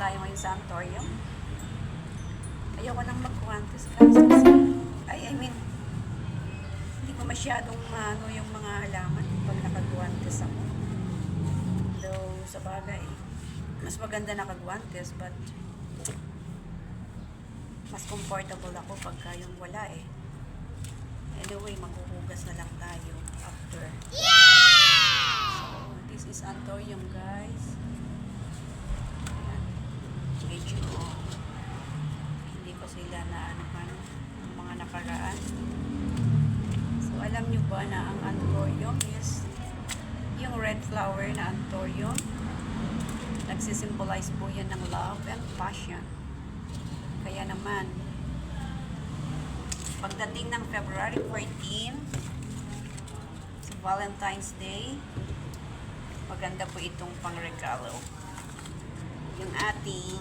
tayo ngayon sa Antorium. Ayoko nang mag-guantes guys kasi, I mean, hindi ko masyadong maano yung mga halaman pag nakaguantes ako. Though, sa bagay, mas maganda nakaguantes, but mas comfortable ako pagka yung wala eh. Anyway, maghuhugas na lang tayo after. So, this is Antorium guys. Ayan. Medyo hindi ko sila na ano man mga nakaraan. So, alam nyo ba na ang Antorium is yung red flower na Antorium. Nagsisimbolize po yan ng love and passion. Kaya naman, pagdating ng February 14, sa Valentine's Day, maganda po itong pangregalo. Yung ating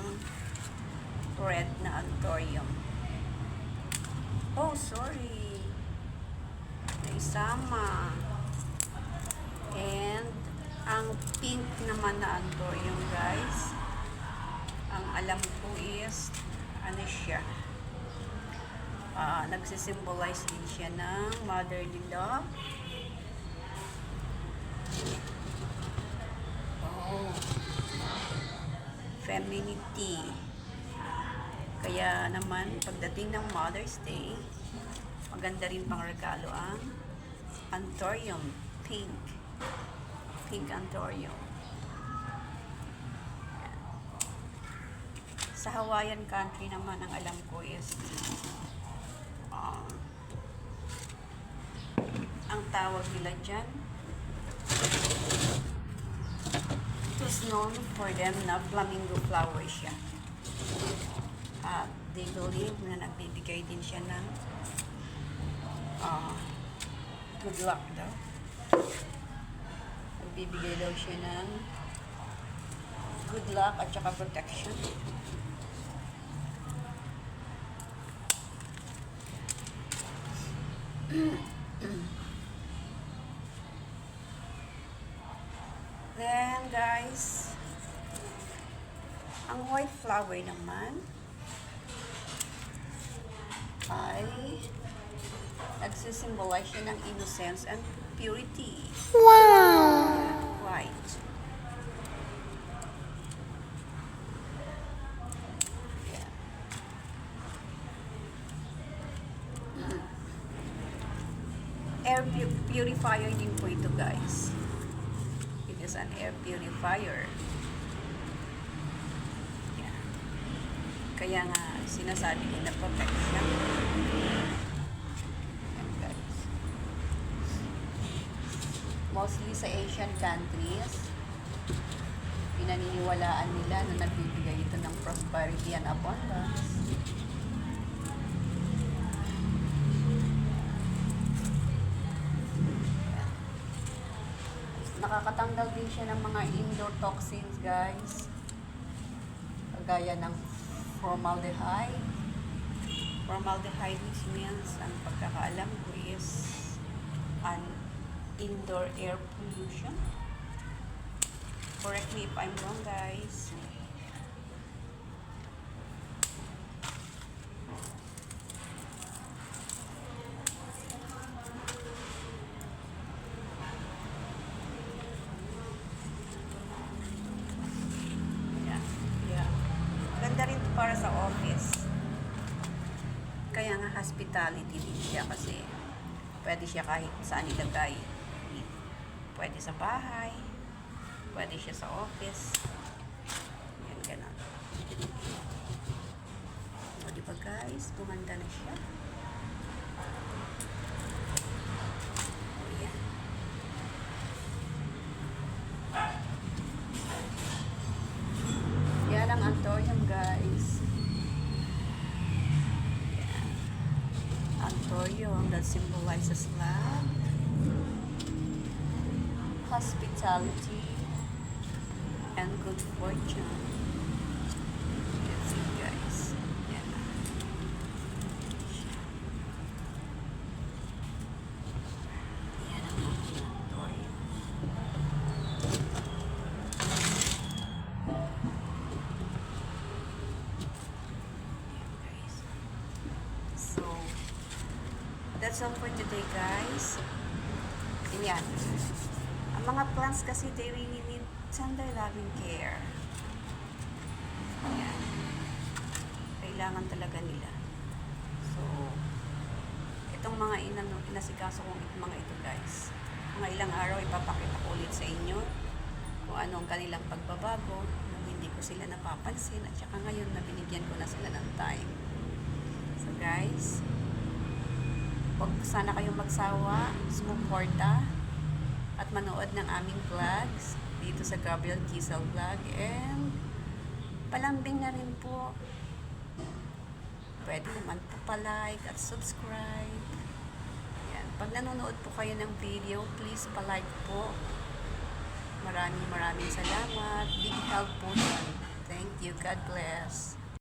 red na Antorium. Oh, sorry. Naisama. And, ang pink naman na Antorium, guys, ang alam ko is, ano siya? Nagsisimbolize din siya ng motherly love. Oh, femininity. Kaya naman, pagdating ng Mother's Day, maganda rin pang regalo ang Antorium pink. Pink Antorium. Sa Hawaiian country naman, ang alam ko is ang tawag nila dyan, it was known for them na flamingo flower siya. They believe na nagbibigay din siya ng good luck daw. Nagbibigay daw siya ng good luck at saka protection. Then guys, ang white flower naman ay nagsisimbolize siya ng innocence and purity. Wow! White. Yeah. Air purifier din po ito guys. It is an air purifier. Yeah. Kaya nga sinasabi din na protection. Yan guys. Mostly sa Asian countries, pinaniniwalaan nila na nagbibigay ito ng prosperity and abundance. Nakakatanggal din siya ng mga indoor toxins guys, kagaya ng formaldehyde. Formaldehyde which means, ang pagkakaalam ko is an indoor air pollution. Correct me if I'm wrong guys. Ganda rin para sa office. Kaya nga hospitality din siya kasi pwede siya kahit saan ilagay. Pwede sa bahay, pwede siya sa office. Yan, ganun. O diba guys, gumanda na siya. O yan. Yan ang Antorium guys. Yan. Antorium that symbolizes love, hospitality, and good fortune. That's it guys. Yan. Yan ang Antorium. that's all for today, guys. Ayan. Ang mga plants kasi, they really need tender loving care. Ayan. Kailangan talaga nila. So, itong mga inasikaso kong mga ito, guys. Mga ilang araw, ipapakita ko ulit sa inyo kung ano ang kanilang pagbabago, nung hindi ko sila napapansin, at saka ngayon na binigyan ko na sila ng time. So, guys, huwag sana kayong magsawa, sumuporta, at manood ng aming vlogs dito sa Gabriel Kiesel Vlog, and palambing na rin po. Pwede naman po pa-like at subscribe. Yan. Pag nanonood po kayo ng video, please pa-like po. Maraming salamat. Big help po yan. Thank you. God bless.